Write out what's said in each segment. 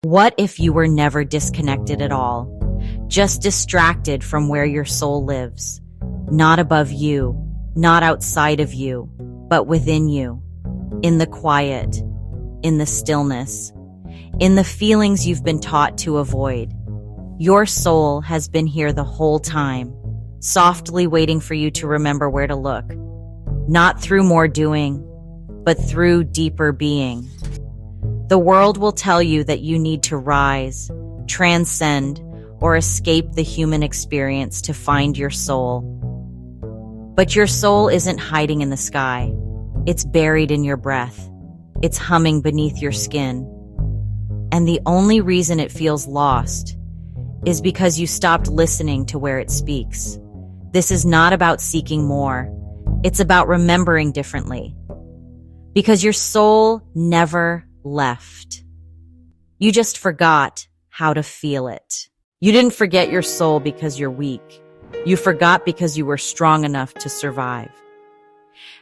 What if you were never disconnected at all? Just distracted from where your soul lives. Not above you, not outside of you, but within you. In the quiet, in the stillness, in the feelings you've been taught to avoid. Your soul has been here the whole time, softly waiting for you to remember where to look. Not through more doing, but through deeper being. The world will tell you that you need to rise, transcend, or escape the human experience to find your soul. But your soul isn't hiding in the sky. It's buried in your breath. It's humming beneath your skin. And the only reason it feels lost is because you stopped listening to where it speaks. This is not about seeking more. It's about remembering differently. Because your soul never left. You just forgot how to feel it. You didn't forget your soul because you're weak. You forgot because you were strong enough to survive.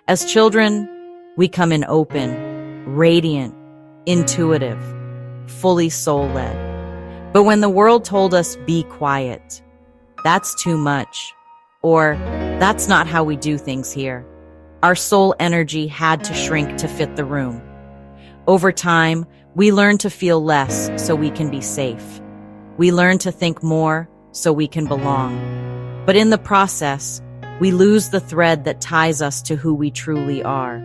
As children, we come in open, radiant, intuitive, fully soul-led. But when the world told us, be quiet, that's too much, or that's not how we do things here, our soul energy had to shrink to fit the room. Over time, we learn to feel less so we can be safe. We learn to think more so we can belong. But in the process, we lose the thread that ties us to who we truly are.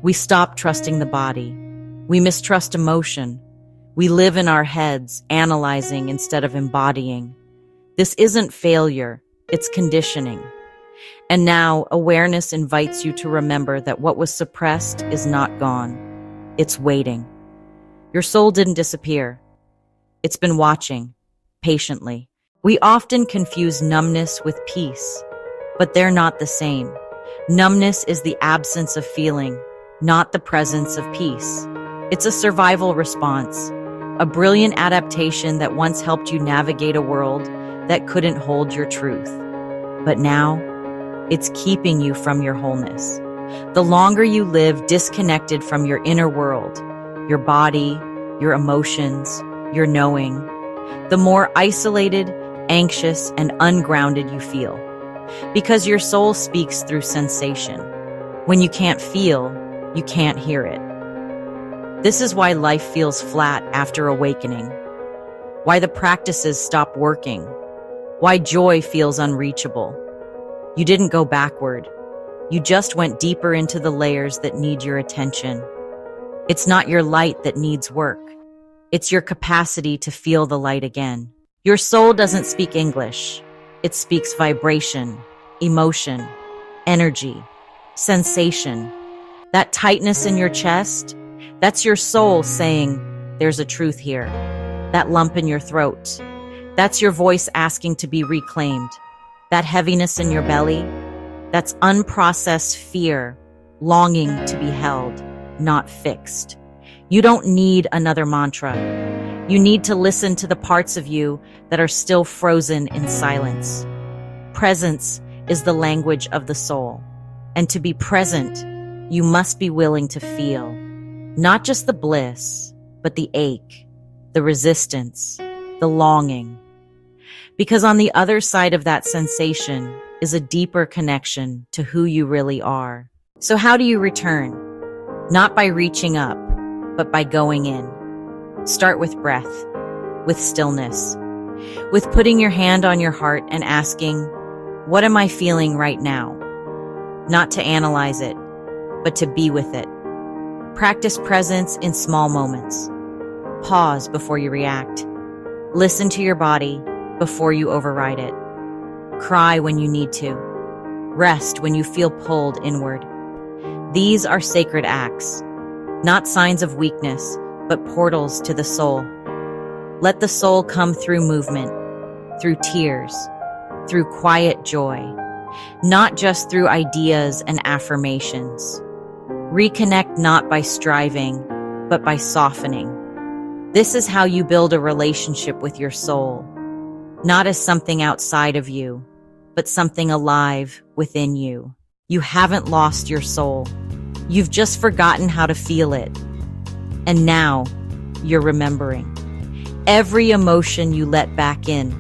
We stop trusting the body. We mistrust emotion. We live in our heads, analyzing instead of embodying. This isn't failure, it's conditioning. And now, awareness invites you to remember that what was suppressed is not gone. It's waiting. Your soul didn't disappear. It's been watching, patiently. We often confuse numbness with peace, but they're not the same. Numbness is the absence of feeling, not the presence of peace. It's a survival response, a brilliant adaptation that once helped you navigate a world that couldn't hold your truth. But now, it's keeping you from your wholeness. The longer you live disconnected from your inner world, your body, your emotions, your knowing, the more isolated, anxious, and ungrounded you feel. Because your soul speaks through sensation. When you can't feel, you can't hear it. This is why life feels flat after awakening. Why the practices stop working. Why joy feels unreachable. You didn't go backward. You just went deeper into the layers that need your attention. It's not your light that needs work. It's your capacity to feel the light again. Your soul doesn't speak English. It speaks vibration, emotion, energy, sensation. That tightness in your chest, that's your soul saying, there's a truth here. That lump in your throat, that's your voice asking to be reclaimed. That heaviness in your belly, that's unprocessed fear, longing to be held, not fixed. You don't need another mantra. You need to listen to the parts of you that are still frozen in silence. Presence is the language of the soul. And to be present, you must be willing to feel, not just the bliss, but the ache, the resistance, the longing. Because on the other side of that sensation is a deeper connection to who you really are. So how do you return? Not by reaching up, but by going in. Start with breath, with stillness, with putting your hand on your heart and asking, what am I feeling right now? Not to analyze it, but to be with it. Practice presence in small moments. Pause before you react. Listen to your body before you override it. Cry when you need to. Rest when you feel pulled inward. These are sacred acts, not signs of weakness, but portals to the soul. Let the soul come through movement, through tears, through quiet joy, not just through ideas and affirmations. Reconnect not by striving, but by softening. This is how you build a relationship with your soul, not as something outside of you, but something alive within you. You haven't lost your soul. You've just forgotten how to feel it. And now, you're remembering. Every emotion you let back in.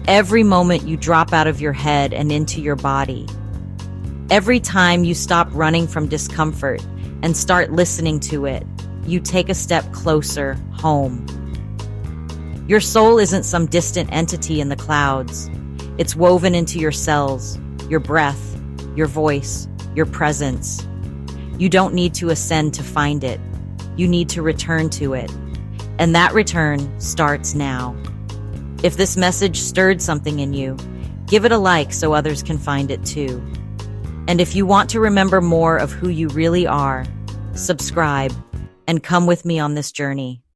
Every moment you drop out of your head and into your body. Every time you stop running from discomfort and start listening to it, you take a step closer home. Your soul isn't some distant entity in the clouds. It's woven into your cells, your breath, your voice, your presence. You don't need to ascend to find it. You need to return to it. And that return starts now. If this message stirred something in you, give it a like so others can find it too. And if you want to remember more of who you really are, subscribe and come with me on this journey.